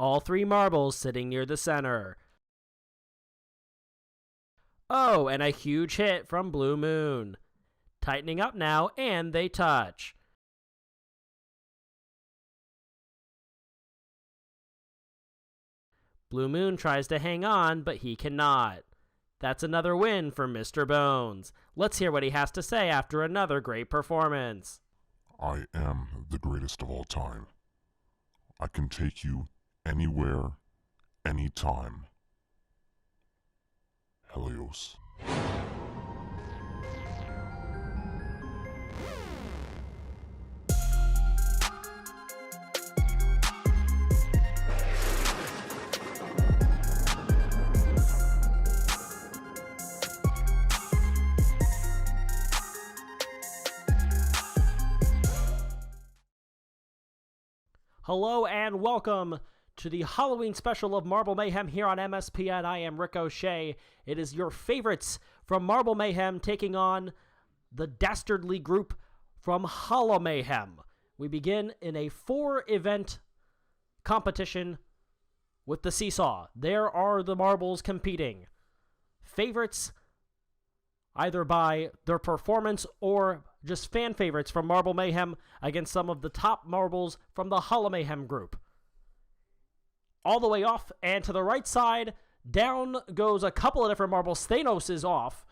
all 3 marbles sitting near the center. Oh, and a huge hit from Blue Moon. Tightening up now, and they touch. Blue Moon tries to hang on, but he cannot. That's another win for Mr. Bones. Let's hear what he has to say after another great performance. I am the greatest of all time. I can take you anywhere, anytime. Helios. Hello and welcome to the Halloween special of Marble Mayhem here on MSP, and I am Ricochet. It is your favorites from Marble Mayhem taking on the dastardly group from Hollow Mayhem. We begin in a 4-event competition with the seesaw. There are the marbles competing. Favorites either by their performance or just fan favorites from Marble Mayhem against some of the top marbles from the Hollow Mayhem group. All the way off and to the right side, down goes a couple of different marbles. Thanos is off,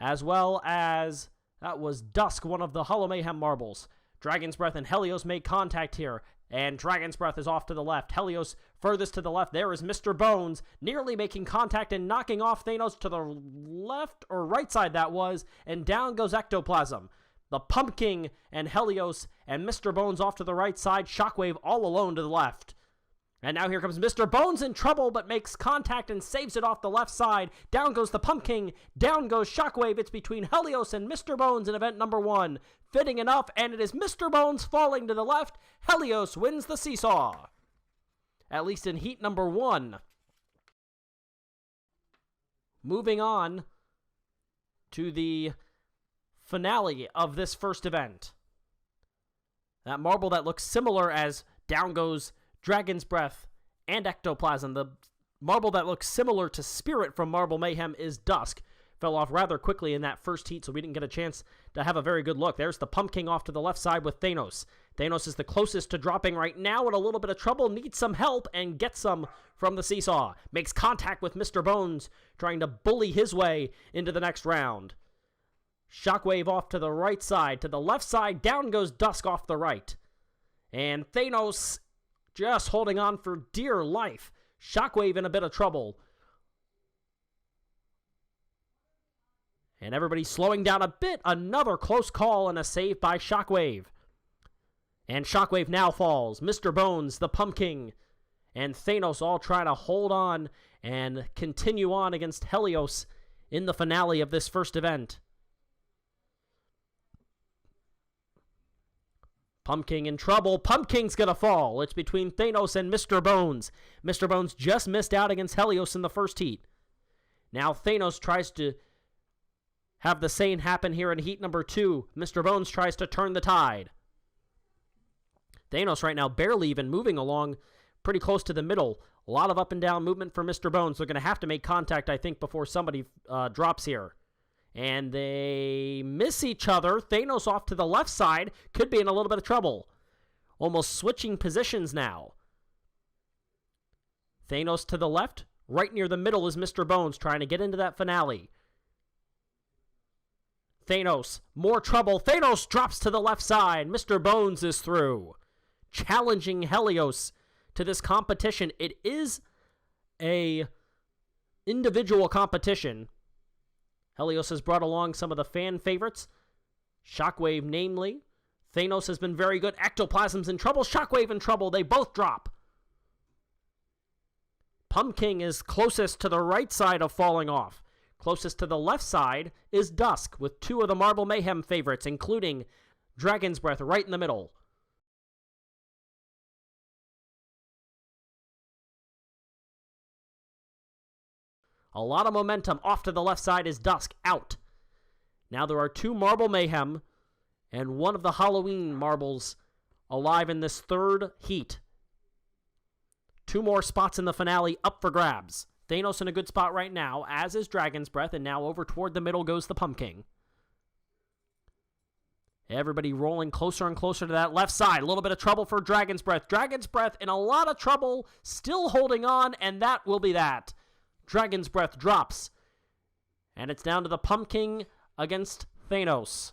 as well as, that was Dusk, one of the Hollow Mayhem marbles. Dragon's Breath and Helios make contact here, and Dragon's Breath is off to the left. Helios furthest to the left. There is Mr. Bones, nearly making contact and knocking off Thanos to the left or right side, that was, and down goes Ectoplasm. The Pumpkin and Helios and Mr. Bones off to the right side. Shockwave all alone to the left. And now here comes Mr. Bones in trouble, but makes contact and saves it off the left side. Down goes the Pumpkin. Down goes Shockwave. It's between Helios and Mr. Bones in event number 1. Fitting enough, and it is Mr. Bones falling to the left. Helios wins the seesaw. At least in heat number 1. Moving on to the finale of this first event. That marble that looks similar as down goes Dragon's Breath and Ectoplasm. The marble that looks similar to Spirit from Marble Mayhem is Dusk. Fell off rather quickly in that first heat, so we didn't get a chance to have a very good look. There's the Pumpkin off to the left side with Thanos. Thanos is the closest to dropping right now, in a little bit of trouble, needs some help, and gets some from the seesaw. Makes contact with Mr. Bones, trying to bully his way into the next round. Shockwave off to the right side. To the left side, down goes Dusk off the right. And Thanos just holding on for dear life. Shockwave in a bit of trouble. And everybody slowing down a bit. Another close call and a save by Shockwave. And Shockwave now falls. Mr. Bones, the Pumpkin, and Thanos all trying to hold on and continue on against Helios in the finale of this first event. Pumpkin in trouble. Pumpkin's gonna fall. It's between Thanos and Mr. Bones. Mr. Bones just missed out against Helios in the first heat. Now Thanos tries to have the same happen here in heat number 2. Mr. Bones tries to turn the tide. Thanos right now barely even moving along pretty close to the middle. A lot of up and down movement for Mr. Bones. They're going to have to make contact, I think, before somebody drops here. And they miss each other. Thanos off to the left side. Could be in a little bit of trouble. Almost switching positions now. Thanos to the left. Right near the middle is Mr. Bones trying to get into that finale. Thanos, more trouble. Thanos drops to the left side. Mr. Bones is through. Challenging Helios to this competition. It is a individual competition. Helios has brought along some of the fan favorites. Shockwave, namely. Thanos has been very good. Ectoplasm's in trouble. Shockwave in trouble. They both drop. Pumpkin is closest to the right side of falling off. Closest to the left side is Dusk, with 2 of the Marble Mayhem favorites, including Dragon's Breath right in the middle. A lot of momentum. Off to the left side is Dusk. Out. Now there are 2 Marble Mayhem and 1 of the Halloween marbles alive in this third heat. 2 more spots in the finale up for grabs. Thanos in a good spot right now, as is Dragon's Breath, and now over toward the middle goes the Pumpkin. Everybody rolling closer and closer to that left side. A little bit of trouble for Dragon's Breath. Dragon's Breath in a lot of trouble, still holding on, and that will be that. Dragon's Breath drops, and it's down to the Pumpkin against Thanos,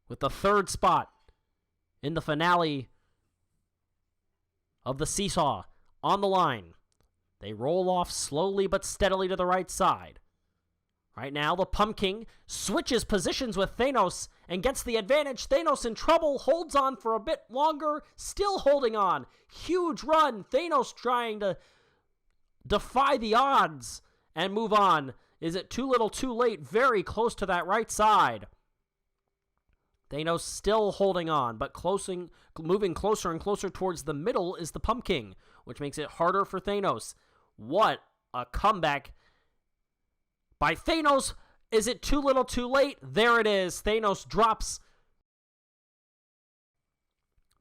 with the 3rd spot in the finale of the seesaw on the line. They roll off slowly but steadily to the right side. Right now, the Pumpkin switches positions with Thanos and gets the advantage. Thanos in trouble, holds on for a bit longer, still holding on. Huge run. Thanos trying to defy the odds and move on. Is it too little, too late? Very close to that right side. Thanos still holding on, but moving closer and closer towards the middle is the Pumpkin, which makes it harder for Thanos. What a comeback by Thanos. Is it too little, too late? There it is. Thanos drops.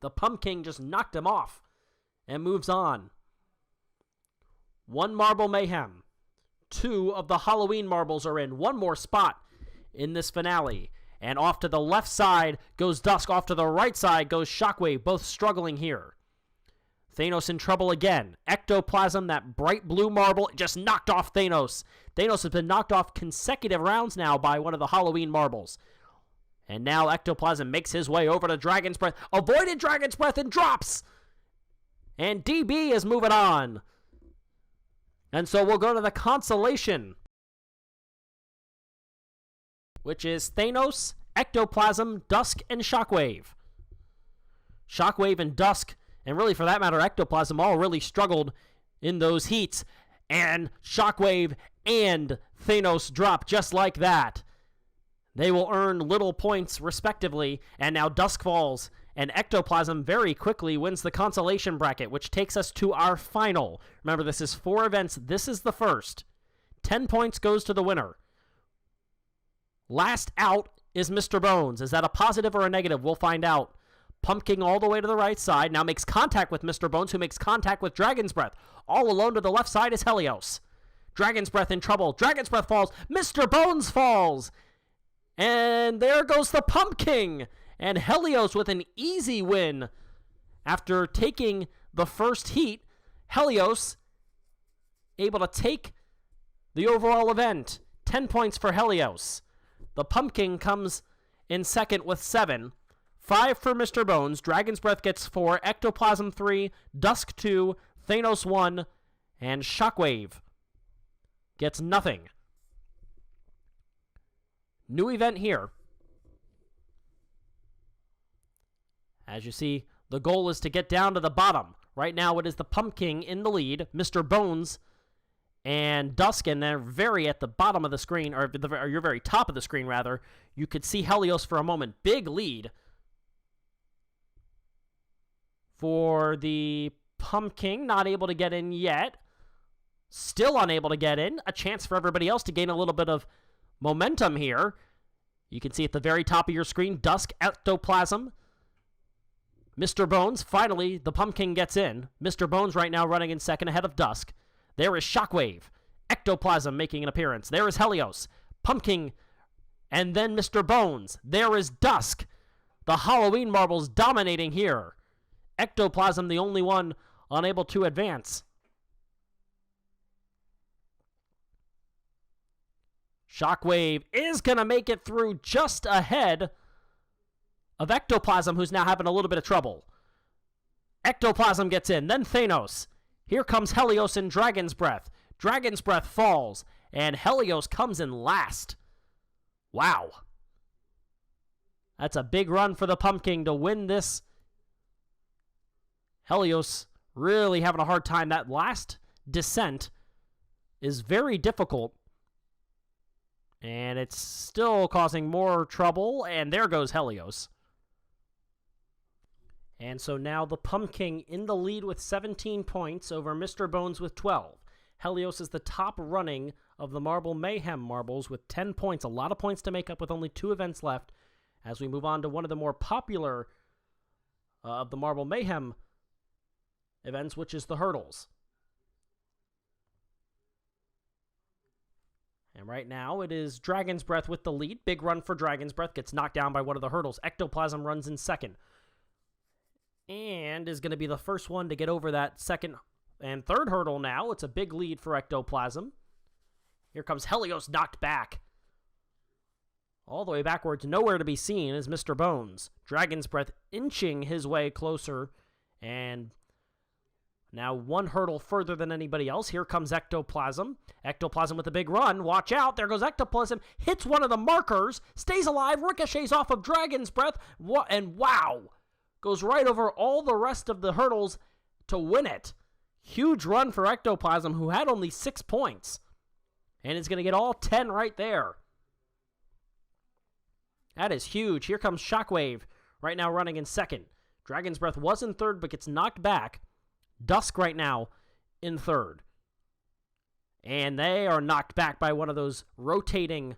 The Pumpkin just knocked him off and moves on. 1 Marble Mayhem. 2 of the Halloween marbles are in. 1 more spot in this finale. And off to the left side goes Dusk. Off to the right side goes Shockwave, both struggling here. Thanos in trouble again. Ectoplasm, that bright blue marble, just knocked off Thanos. Thanos has been knocked off consecutive rounds now by one of the Halloween marbles. And now Ectoplasm makes his way over to Dragon's Breath. Avoided Dragon's Breath and drops. And DB is moving on. And so we'll go to the consolation, which is Thanos, Ectoplasm, Dusk, and Shockwave. Shockwave and Dusk, and really for that matter, Ectoplasm, all really struggled in those heats. And Shockwave and Thanos drop just like that. They will earn little points respectively, and now Dusk falls, and Ectoplasm very quickly wins the consolation bracket, which takes us to our final. Remember, this is 4 events. This is the first. 10 points goes to the winner. Last out is Mr. Bones. Is that a positive or a negative? We'll find out. Pumpkin all the way to the right side. Now makes contact with Mr. Bones, who makes contact with Dragon's Breath. All alone to the left side is Helios. Dragon's Breath in trouble. Dragon's Breath falls. Mr. Bones falls. And there goes the Pumpkin. And Helios with an easy win. After taking the first heat, Helios able to take the overall event. 10 points for Helios. The Pumpkin comes in second with 7. 5 for Mr. Bones. Dragon's Breath gets 4. Ectoplasm 3. Dusk 2. Thanos 1. And Shockwave gets nothing. New event here. As you see, the goal is to get down to the bottom. Right now it is the Pumpkin in the lead. Mr. Bones and Dusk, and they're very at the bottom of the screen, or your very top of the screen, rather. You could see Helios for a moment. Big lead for the Pumpkin. Not able to get in yet. Still unable to get in. A chance for everybody else to gain a little bit of momentum here. You can see at the very top of your screen, Dusk, Ectoplasm, Mr. Bones. Finally, the Pumpkin gets in. Mr. Bones right now running in second ahead of Dusk. There is Shockwave. Ectoplasm making an appearance. There is Helios. Pumpkin. And then Mr. Bones. There is Dusk. The Halloween marbles dominating here. Ectoplasm the only one unable to advance. Shockwave is going to make it through just ahead of Ectoplasm, who's now having a little bit of trouble. Ectoplasm gets in, then Thanos. Here comes Helios and Dragon's Breath. Dragon's Breath falls, and Helios comes in last. Wow. That's a big run for the Pumpkin to win this. Helios really having a hard time. That last descent is very difficult, and it's still causing more trouble, and there goes Helios. And so now the Pumpkin in the lead with 17 points over Mr. Bones with 12. Helios is the top running of the Marble Mayhem marbles with 10 points. A lot of points to make up with only 2 events left as we move on to one of the more popular of the Marble Mayhem events, which is the hurdles. And right now, it is Dragon's Breath with the lead. Big run for Dragon's Breath. Gets knocked down by one of the hurdles. Ectoplasm runs in second. And is going to be the first one to get over that second and third hurdle now. It's a big lead for Ectoplasm. Here comes Helios, knocked back. All the way backwards, nowhere to be seen is Mr. Bones. Dragon's Breath inching his way closer. And now one hurdle further than anybody else. Here comes Ectoplasm. Ectoplasm with a big run. Watch out. There goes Ectoplasm. Hits one of the markers. Stays alive. Ricochets off of Dragon's Breath. And wow. Goes right over all the rest of the hurdles to win it. Huge run for Ectoplasm, who had only 6 points. And is going to get all 10 right there. That is huge. Here comes Shockwave. Right now running in second. Dragon's Breath was in third, but gets knocked back. Dusk right now in third. And they are knocked back by one of those rotating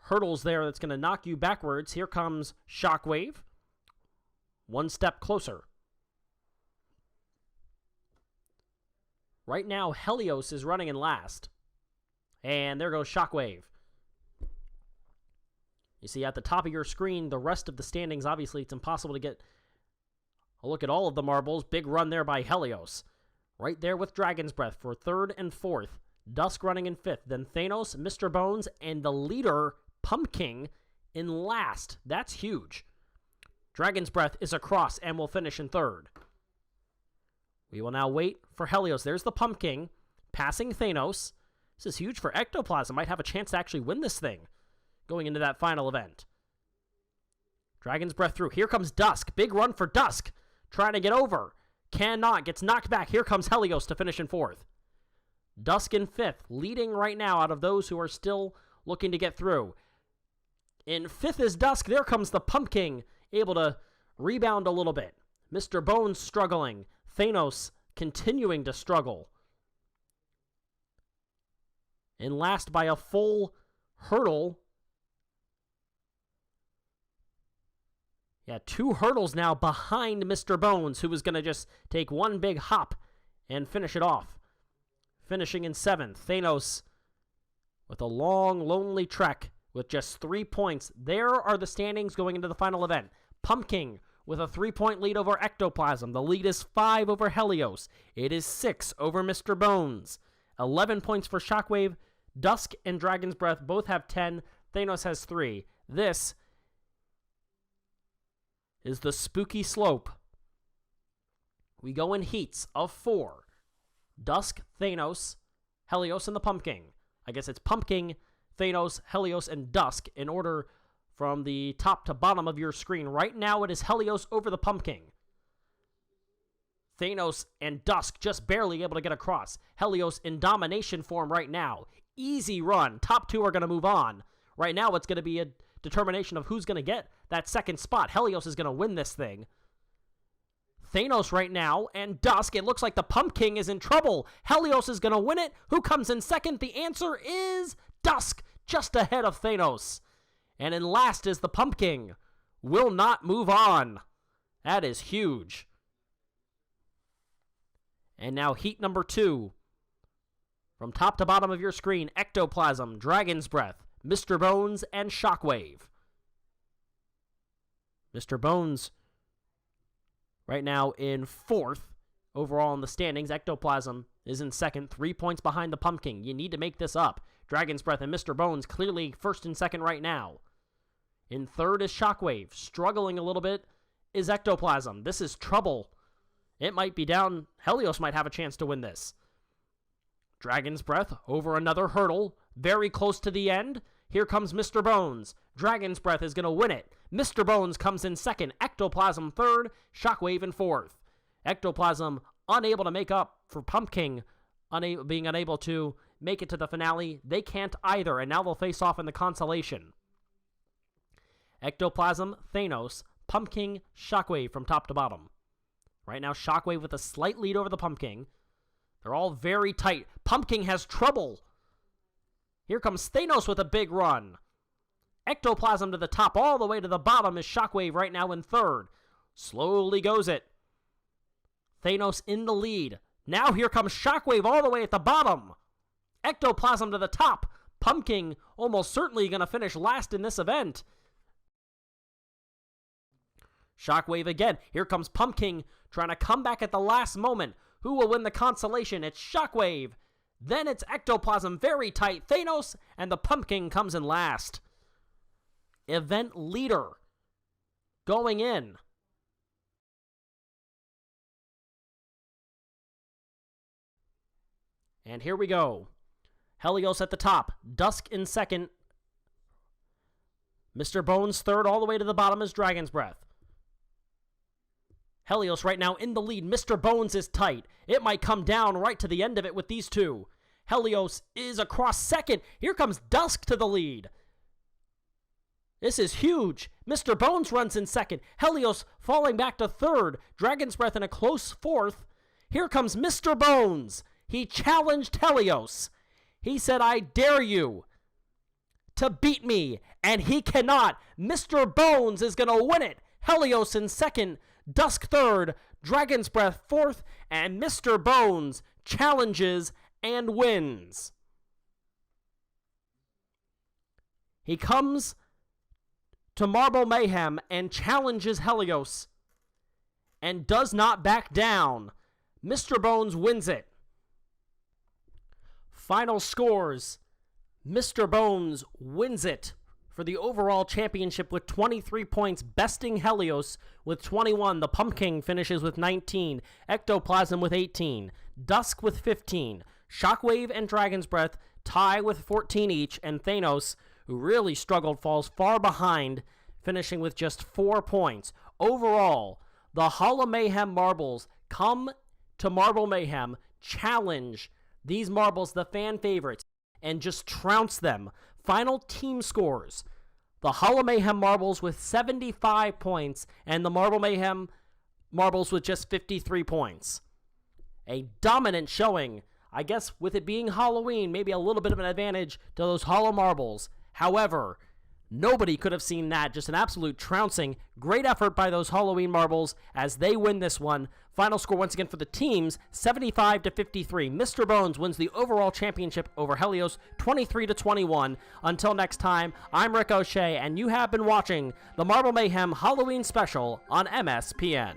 hurdles there that's going to knock you backwards. Here comes Shockwave. One step closer. Right now, Helios is running in last. And there goes Shockwave. You see at the top of your screen, the rest of the standings. Obviously, it's impossible to get a look at all of the marbles. Big run there by Helios. Right there with Dragon's Breath for third and fourth. Dusk running in fifth. Then Thanos, Mr. Bones, and the leader, Pumpkin, in last. That's huge. Dragon's Breath is across and will finish in third. We will now wait for Helios. There's the Pumpkin passing Thanos. This is huge for Ectoplasm. Might have a chance to actually win this thing going into that final event. Dragon's Breath through. Here comes Dusk. Big run for Dusk. Trying to get over. Cannot. Gets knocked back. Here comes Helios to finish in fourth. Dusk in fifth. Leading right now out of those who are still looking to get through. In fifth is Dusk. There comes the Pumpkin. Able to rebound a little bit. Mr. Bones struggling. Thanos continuing to struggle. And last by a full hurdle. Yeah, 2 hurdles now behind Mr. Bones, who was going to just take one big hop and finish it off. Finishing in seventh, Thanos with a long, lonely trek with just 3 points. There are the standings going into the final event. Pumpkin with a 3-point lead over Ectoplasm. The lead is 5 over Helios. It is 6 over Mr. Bones. 11 points for Shockwave. Dusk and Dragon's Breath both have 10. Thanos has 3. This is the spooky slope. We go in heats of 4. Dusk, Thanos, Helios, and the Pumpkin. I guess it's Pumpkin, Thanos, Helios, and Dusk in order from the top to bottom of your screen. Right now it is Helios over the Pumpkin. Thanos and Dusk just barely able to get across. Helios in domination form right now. Easy run. Top 2 are going to move on. Right now it's going to be a determination of who's going to get that second spot. Helios is going to win this thing. Thanos right now and Dusk. It looks like the Pumpkin is in trouble. Helios is going to win it. Who comes in second? The answer is Dusk, just ahead of Thanos. And in last is the Pumpkin. Will not move on. That is huge. And now heat number 2. From top to bottom of your screen, Ectoplasm, Dragon's Breath, Mr. Bones, and Shockwave. Mr. Bones right now in 4th overall in the standings. Ectoplasm is in second, 3 points behind the Pumpkin. You need to make this up. Dragon's Breath and Mr. Bones clearly first and second right now. In third is Shockwave. Struggling a little bit is Ectoplasm. This is trouble. It might be down. Helios might have a chance to win this. Dragon's Breath over another hurdle. Very close to the end. Here comes Mr. Bones. Dragon's Breath is going to win it. Mr. Bones comes in second. Ectoplasm third. Shockwave in fourth. Ectoplasm unable to make up for Pumpkin being unable to make it to the finale. They can't either, and now they'll face off in the consolation. Ectoplasm, Thanos, Pumpkin, Shockwave from top to bottom. Right now, Shockwave with a slight lead over the Pumpkin. They're all very tight. Pumpkin has trouble. Here comes Thanos with a big run. Ectoplasm to the top, all the way to the bottom is Shockwave right now in third. Slowly goes it. Thanos in the lead. Now here comes Shockwave all the way at the bottom. Ectoplasm to the top. Pumpkin almost certainly going to finish last in this event. Shockwave again. Here comes Pumpkin trying to come back at the last moment. Who will win the consolation? It's Shockwave. Then it's Ectoplasm, very tight. Thanos, and the Pumpkin comes in last. Event leader going in. And here we go. Helios at the top. Dusk in second. Mr. Bones third. All the way to the bottom is Dragon's Breath. Helios right now in the lead. Mr. Bones is tight. It might come down right to the end of it with these two. Helios is across second. Here comes Dusk to the lead. This is huge. Mr. Bones runs in second. Helios falling back to third. Dragon's Breath in a close fourth. Here comes Mr. Bones. He challenged Helios. He said, I dare you to beat me. And he cannot. Mr. Bones is going to win it. Helios in second. Dusk third. Dragon's Breath fourth. And Mr. Bones challenges and wins. He comes to Marble Mayhem and challenges Helios and does not back down. Mr. Bones wins it. Final scores. Mr. Bones wins it for the overall championship with 23 points, besting Helios with 21. The Pumpkin finishes with 19. Ectoplasm with 18. Dusk with 15. Shockwave and Dragon's Breath tie with 14 each, and Thanos, who really struggled, falls far behind, finishing with just 4 points. Overall, the Hall of Mayhem marbles come to Marble Mayhem, challenge these marbles, the fan favorites, and just trounce them. Final team scores. The Hall of Mayhem marbles with 75 points, and the Marble Mayhem marbles with just 53 points. A dominant showing. I guess with it being Halloween, maybe a little bit of an advantage to those hollow marbles. However, nobody could have seen that. Just an absolute trouncing. Great effort by those Halloween marbles as they win this one. Final score once again for the teams, 75-53. Mr. Bones wins the overall championship over Helios, 23-21. Until next time, I'm Ricochet, and you have been watching the Marble Mayhem Halloween Special on MSPN.